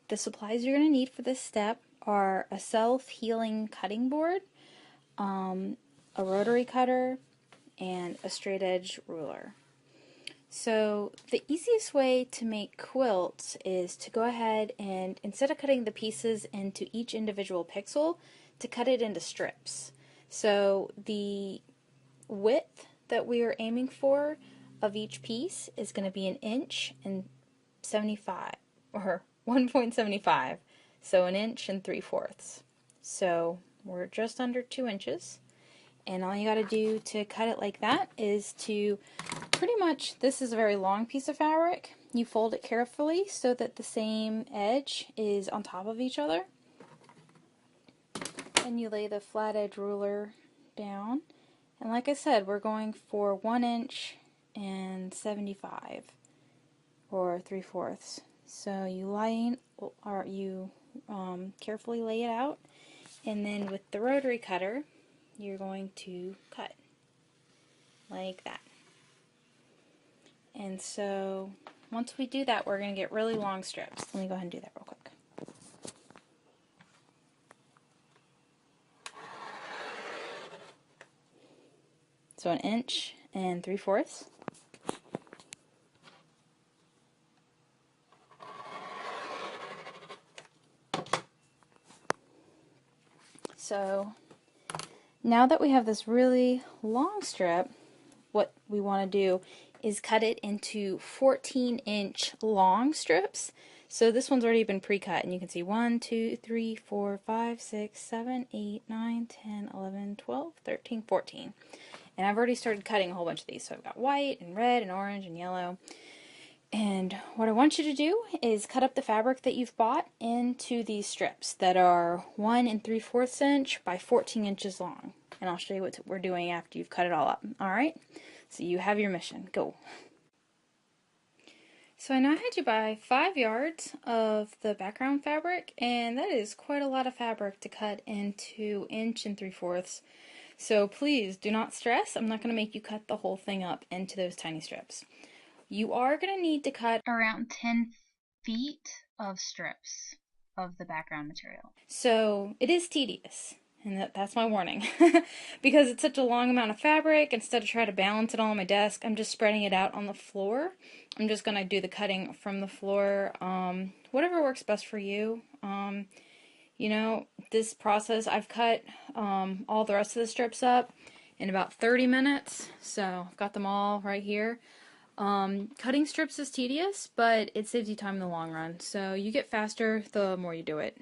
the supplies you're going to need for this step are a self-healing cutting board, a rotary cutter, and a straight edge ruler. So the easiest way to make quilts is to go ahead and, instead of cutting the pieces into each individual pixel, to cut it into strips. So the width that we are aiming for of each piece is going to be 1.75 or 1.75, so 1 3/4 inches. So we're just under 2 inches, and all you got to do to cut it like that is to pretty much, this is a very long piece of fabric. You fold it carefully so that the same edge is on top of each other, and you lay the flat edge ruler down. And like I said, we're going for 1 inch and 75 or 3/4. So you carefully lay it out, and then with the rotary cutter, you're going to cut like that. And so once we do that, we're going to get really long strips. Let me go ahead and do that real quick. So 1 inch and 3/4. So now that we have this really long strip, what we want to do is cut it into 14-inch long strips. So this one's already been pre-cut, and you can see 1, 2, 3, 4, 5, 6, 7, 8, 9, 10, 11, 12, 13, 14. And I've already started cutting a whole bunch of these. So I've got white and red and orange and yellow. And what I want you to do is cut up the fabric that you've bought into these strips that are 1 3/4 inch by 14 inches long. And I'll show you what we're doing after you've cut it all up. Alright? So you have your mission. Go. So I now had you buy 5 yards of the background fabric, and that is quite a lot of fabric to cut into 1 3/4 inches. So please do not stress. I'm not going to make you cut the whole thing up into those tiny strips. You are going to need to cut around 10 feet of strips of the background material. So it is tedious, and that's my warning. Because it's such a long amount of fabric, instead of trying to balance it all on my desk, I'm just spreading it out on the floor. I'm just going to do the cutting from the floor, whatever works best for you. You know, this process, I've cut all the rest of the strips up in about 30 minutes, so I've got them all right here. Cutting strips is tedious, but it saves you time in the long run, so you get faster the more you do it.